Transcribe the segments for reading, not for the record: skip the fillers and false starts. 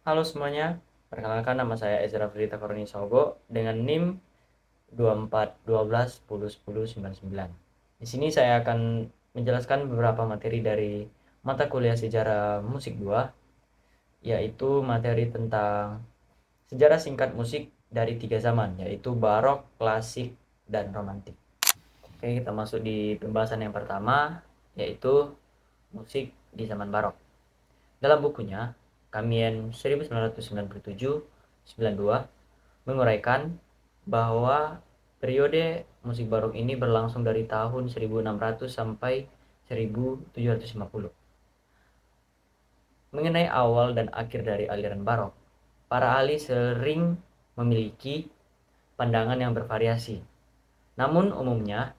Halo semuanya, perkenalkan nama saya Ezra Frita Koroni Sogo dengan NIM 2412101099. Di sini saya akan menjelaskan beberapa materi dari mata kuliah Sejarah Musik 2, yaitu materi tentang sejarah singkat musik dari 3 zaman, yaitu barok, klasik, dan romantik. Oke, kita masuk di pembahasan yang pertama, yaitu musik di zaman barok. Dalam bukunya, Kamien 1997-92 menguraikan bahwa periode musik barok ini berlangsung dari tahun 1600 sampai 1750. Mengenai awal dan akhir dari aliran barok, para ahli sering memiliki pandangan yang bervariasi. Namun umumnya,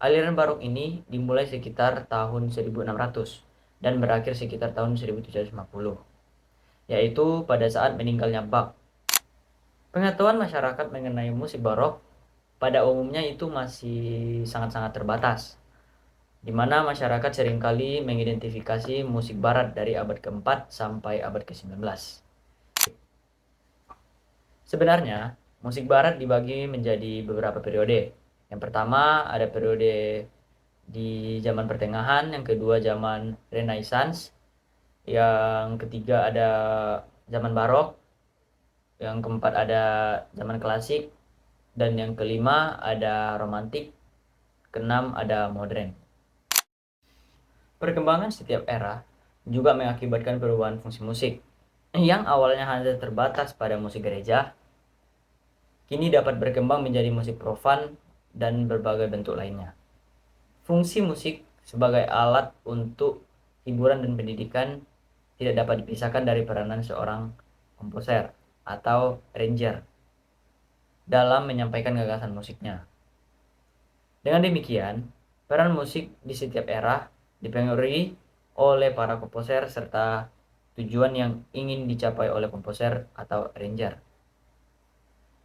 aliran barok ini dimulai sekitar tahun 1600 dan berakhir sekitar tahun 1750, yaitu pada saat meninggalnya Bach. Pengetahuan masyarakat mengenai musik barok pada umumnya itu masih sangat-sangat terbatas, di mana masyarakat seringkali mengidentifikasi musik barat dari abad keempat sampai abad ke-19. Sebenarnya, musik barat dibagi menjadi beberapa periode. Yang pertama ada periode di zaman pertengahan, yang kedua zaman Renaissance, yang ketiga ada zaman barok, yang keempat ada zaman klasik, dan yang kelima ada romantik, keenam ada modern. Perkembangan setiap era juga mengakibatkan perubahan fungsi musik. Yang awalnya hanya terbatas pada musik gereja, kini dapat berkembang menjadi musik profan dan berbagai bentuk lainnya. Fungsi musik sebagai alat untuk hiburan dan pendidikan tidak dapat dipisahkan dari peranan seorang komposer atau arranger dalam menyampaikan gagasan musiknya. Dengan demikian, peran musik di setiap era dipengaruhi oleh para komposer serta tujuan yang ingin dicapai oleh komposer atau arranger.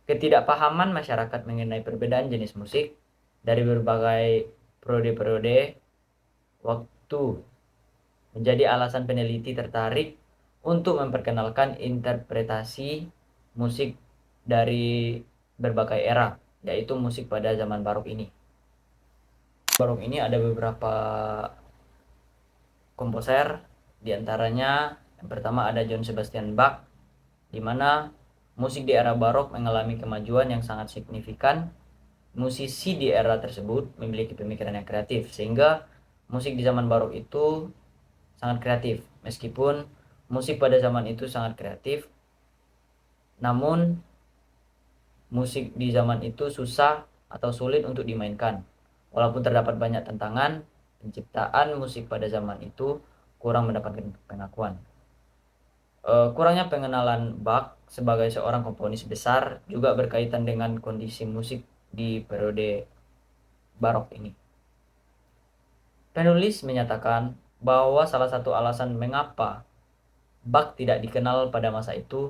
Ketidakpahaman masyarakat mengenai perbedaan jenis musik dari berbagai periode-periode waktu menjadi alasan peneliti tertarik untuk memperkenalkan interpretasi musik dari berbagai era, yaitu musik pada zaman barok ini. Barok ini ada beberapa komposer, diantaranya yang pertama ada John Sebastian Bach, di mana musik di era barok mengalami kemajuan yang sangat signifikan. Musisi di era tersebut memiliki pemikiran yang kreatif, sehingga musik di zaman barok itu sangat kreatif. Meskipun musik pada zaman itu sangat kreatif, namun musik di zaman itu susah atau sulit untuk dimainkan. Walaupun terdapat banyak tantangan, penciptaan musik pada zaman itu kurang mendapatkan pengakuan. Kurangnya pengenalan Bach sebagai seorang komponis besar juga berkaitan dengan kondisi musik di periode barok ini. Penulis menyatakan bahwa salah satu alasan mengapa Bach tidak dikenal pada masa itu,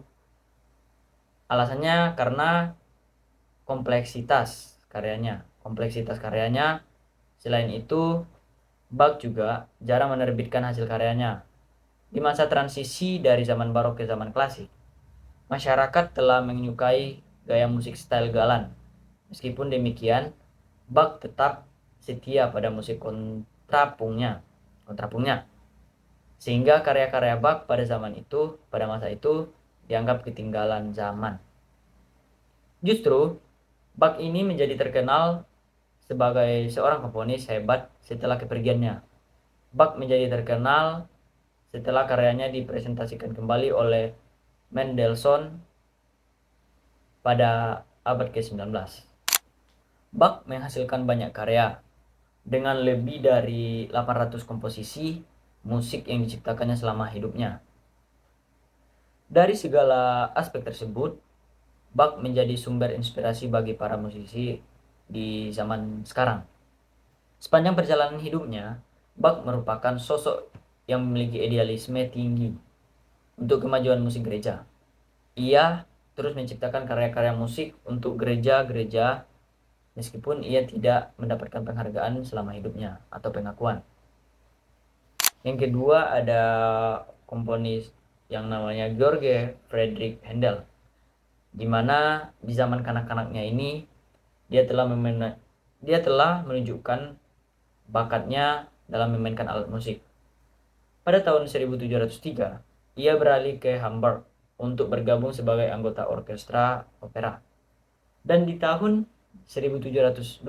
alasannya karena kompleksitas karyanya. Kompleksitas karyanya. Selain itu, Bach juga jarang menerbitkan hasil karyanya. Di masa transisi dari zaman barok ke zaman klasik, masyarakat telah menyukai gaya musik style galan. Meskipun demikian, Bach tetap setia pada musik kontrapungnya. Sehingga karya-karya Bach pada masa itu dianggap ketinggalan zaman. Justru, Bach ini menjadi terkenal sebagai seorang komponis hebat setelah kepergiannya. Bach menjadi terkenal setelah karyanya dipresentasikan kembali oleh Mendelssohn pada abad ke-19. Bach menghasilkan banyak karya dengan lebih dari 800 komposisi musik yang diciptakannya selama hidupnya. Dari segala aspek tersebut, Bach menjadi sumber inspirasi bagi para musisi di zaman sekarang. Sepanjang perjalanan hidupnya, Bach merupakan sosok yang memiliki idealisme tinggi untuk kemajuan musik gereja. Ia terus menciptakan karya-karya musik untuk gereja-gereja meskipun ia tidak mendapatkan penghargaan selama hidupnya atau pengakuan. Yang kedua ada komponis yang namanya George Friedrich Handel, di mana di zaman kanak-kanaknya ini dia telah menunjukkan bakatnya dalam memainkan alat musik. Pada tahun 1703, ia beralih ke Hamburg untuk bergabung sebagai anggota orkestra opera. Dan di tahun 1712,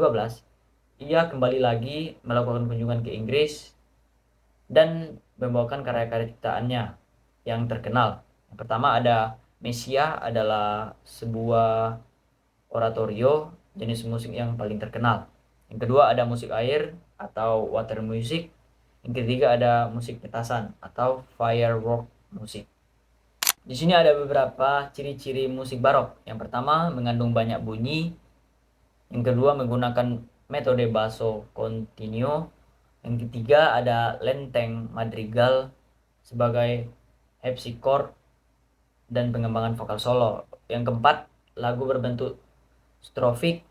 ia kembali lagi melakukan kunjungan ke Inggris dan membawakan karya-karya ciptaannya yang terkenal. Yang pertama ada Messia, adalah sebuah oratorio jenis musik yang paling terkenal. Yang kedua ada musik air atau water music. Yang ketiga ada musik petasan atau firework musik. Di sini ada beberapa ciri-ciri musik barok. Yang pertama mengandung banyak bunyi. Yang kedua menggunakan metode basso continuo. Yang ketiga ada lenteng madrigal sebagai harpsichord dan pengembangan vokal solo. Yang keempat, lagu berbentuk strofik.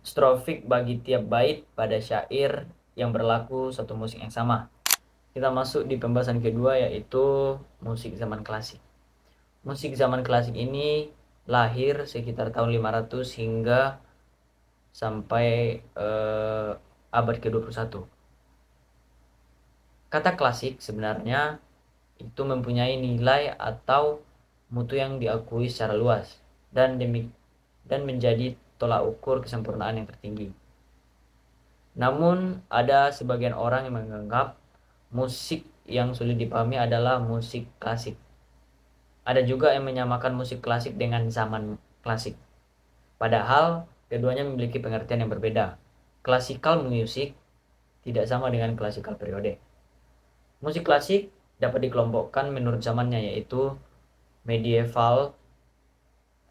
Strofik bagi tiap bait pada syair yang berlaku satu musik yang sama. Kita masuk di pembahasan kedua, yaitu musik zaman klasik. Musik zaman klasik ini lahir sekitar tahun 500 hingga sampai abad ke-21. Kata klasik sebenarnya itu mempunyai nilai atau mutu yang diakui secara luas dan menjadi tolak ukur kesempurnaan yang tertinggi. Namun ada sebagian orang yang menganggap musik yang sulit dipahami adalah musik klasik. Ada juga yang menyamakan musik klasik dengan zaman klasik. Padahal keduanya memiliki pengertian yang berbeda. Classical music tidak sama dengan classical periode. Musik klasik dapat dikelompokkan menurut zamannya, yaitu medieval,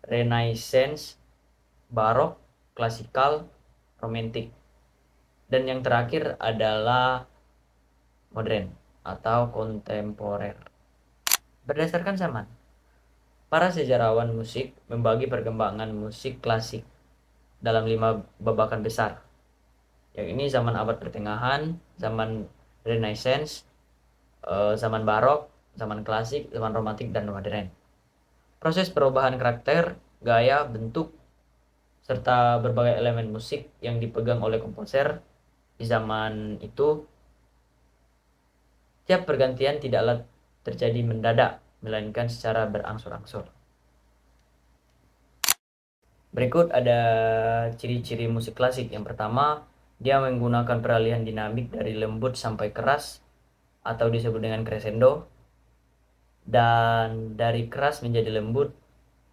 renaissance, barok, klasikal, romantik. Dan yang terakhir adalah modern atau kontemporer. Berdasarkan zaman, para sejarawan musik membagi perkembangan musik klasik dalam 5 babakan besar. Yang ini zaman abad pertengahan, zaman renaissance, zaman barok, zaman klasik, zaman romantik, dan modern. Proses perubahan karakter, gaya, bentuk, serta berbagai elemen musik yang dipegang oleh komposer di zaman itu, tiap pergantian tidaklah terjadi mendadak, melainkan secara berangsur-angsur. Berikut ada ciri-ciri musik klasik. Yang pertama, dia menggunakan peralihan dinamik dari lembut sampai keras atau disebut dengan crescendo, dan dari keras menjadi lembut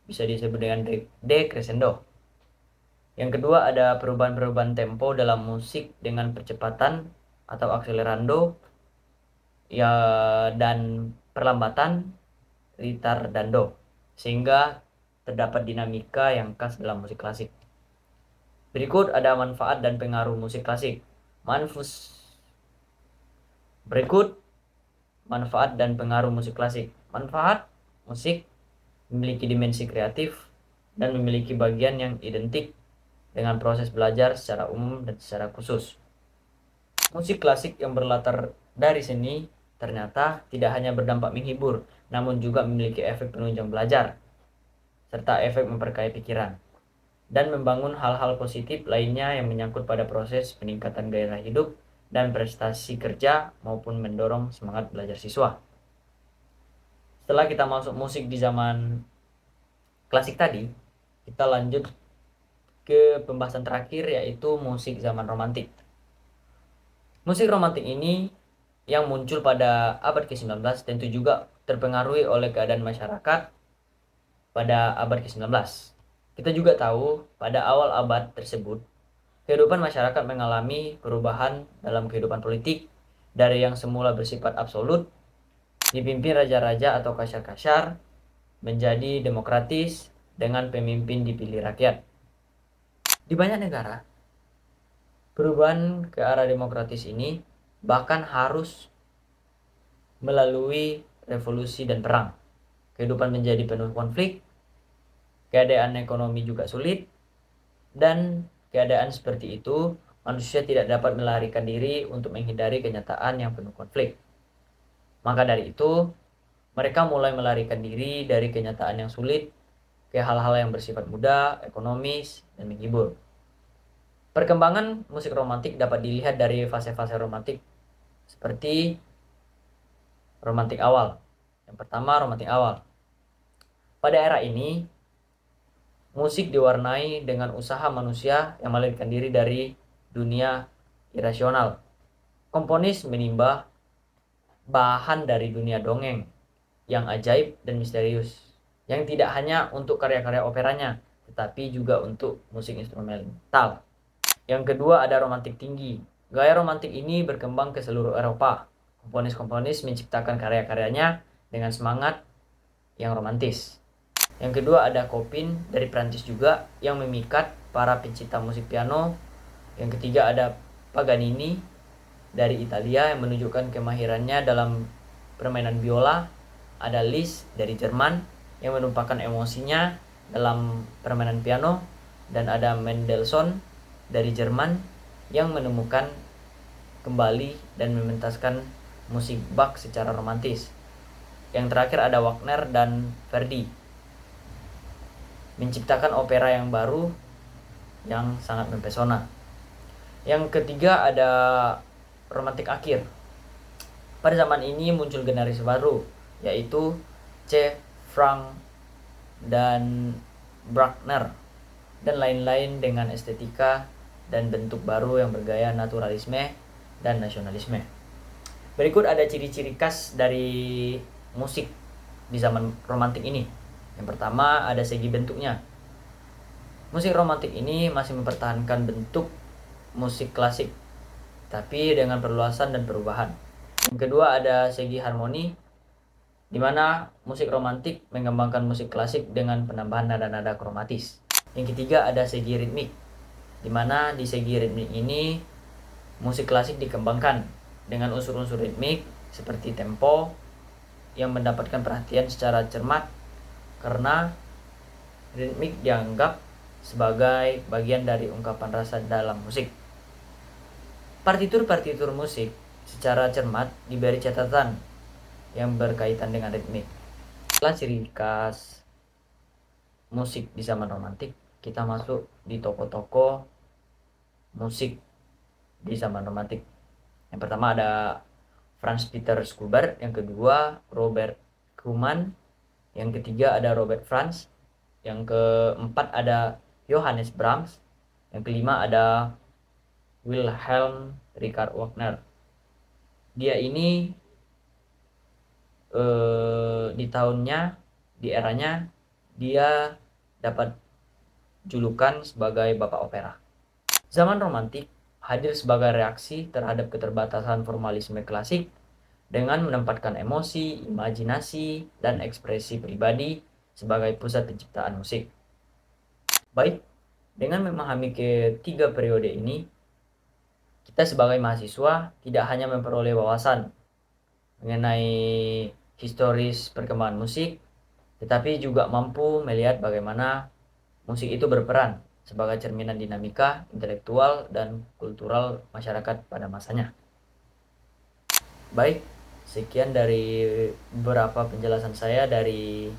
bisa disebut dengan decrescendo. Yang kedua ada perubahan-perubahan tempo dalam musik dengan percepatan atau accelerando ya, dan perlambatan ritardando, sehingga terdapat dinamika yang khas dalam musik klasik. Berikut ada manfaat dan pengaruh musik klasik. Berikut manfaat dan pengaruh musik klasik. Manfaat: musik memiliki dimensi kreatif dan memiliki bagian yang identik dengan proses belajar secara umum dan secara khusus. Musik klasik yang berlatar dari seni ternyata tidak hanya berdampak menghibur, namun juga memiliki efek penunjang belajar, serta efek memperkaya pikiran, dan membangun hal-hal positif lainnya yang menyangkut pada proses peningkatan gairah hidup dan prestasi kerja maupun mendorong semangat belajar siswa. Setelah kita masuk musik di zaman klasik tadi, kita lanjut ke pembahasan terakhir, yaitu musik zaman romantik. Musik romantik ini yang muncul pada abad ke-19 tentu juga terpengaruhi oleh keadaan masyarakat pada abad ke-19. Kita juga tahu pada awal abad tersebut, kehidupan masyarakat mengalami perubahan dalam kehidupan politik dari yang semula bersifat absolut, dipimpin raja-raja atau kasyar-kasyar, menjadi demokratis dengan pemimpin dipilih rakyat. Di banyak negara, perubahan ke arah demokratis ini bahkan harus melalui revolusi dan perang. Kehidupan menjadi penuh konflik, keadaan ekonomi juga sulit, dan keadaan seperti itu manusia tidak dapat melarikan diri untuk menghindari kenyataan yang penuh konflik. Maka dari itu, Mereka mulai melarikan diri dari kenyataan yang sulit ke hal-hal yang bersifat mudah, ekonomis, dan menghibur. Perkembangan musik romantik dapat dilihat dari fase-fase romantik seperti romantik awal. Yang pertama, romantik awal. Pada era ini, musik diwarnai dengan usaha manusia yang melarikan diri dari dunia irasional. Komponis menimba bahan dari dunia dongeng yang ajaib dan misterius, yang tidak hanya untuk karya-karya operanya, tetapi juga untuk musik instrumental. Yang kedua ada romantik tinggi. Gaya romantik ini berkembang ke seluruh Eropa. Komponis-komponis menciptakan karya-karyanya dengan semangat yang romantis. Yang kedua ada Chopin dari Prancis juga yang memikat para pencipta musik piano. Yang ketiga ada Paganini dari Italia yang menunjukkan kemahirannya dalam permainan biola. Ada Liszt dari Jerman yang menumpahkan emosinya dalam permainan piano. Dan ada Mendelssohn dari Jerman yang menemukan kembali dan mementaskan musik Bach secara romantis. Yang terakhir ada Wagner dan Verdi menciptakan opera yang baru yang sangat mempesona. Yang ketiga ada romantik akhir. Pada zaman ini muncul generasi baru, yaitu C. Franck dan Bruckner dan lain-lain dengan estetika dan bentuk baru yang bergaya naturalisme dan nasionalisme. Berikut ada ciri-ciri khas dari musik di zaman romantik ini. Yang pertama ada segi bentuknya. Musik romantik ini masih mempertahankan bentuk musik klasik, tapi dengan perluasan dan perubahan. Yang kedua ada segi harmoni, di mana musik romantik mengembangkan musik klasik dengan penambahan nada-nada kromatis. Yang ketiga ada segi ritmik, di mana di segi ritmik ini musik klasik dikembangkan dengan unsur-unsur ritmik seperti tempo yang mendapatkan perhatian secara cermat karena ritmik dianggap sebagai bagian dari ungkapan rasa dalam musik. Partitur-partitur musik secara cermat diberi catatan yang berkaitan dengan ritmik. Setelah ciri khas musik di zaman romantik, kita masuk di toko-toko musik di zaman romantik. Yang pertama ada Franz Peter Schubert, yang kedua Robert Schumann, yang ketiga ada Robert Franz, yang keempat ada Johannes Brahms, yang kelima ada Wilhelm Richard Wagner. Dia ini di tahunnya, di eranya dia dapat julukan sebagai Bapak Opera. Zaman romantik hadir sebagai reaksi terhadap keterbatasan formalisme klasik dengan menempatkan emosi, imajinasi, dan ekspresi pribadi sebagai pusat penciptaan musik. Baik, dengan memahami ketiga periode ini, kita sebagai mahasiswa tidak hanya memperoleh wawasan mengenai historis perkembangan musik, tetapi juga mampu melihat bagaimana musik itu berperan sebagai cerminan dinamika intelektual dan kultural masyarakat pada masanya. Baik, sekian dari beberapa penjelasan saya dari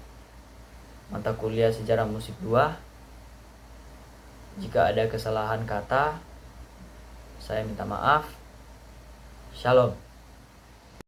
mata kuliah Sejarah Musik 2. Jika ada kesalahan kata, saya minta maaf. Shalom.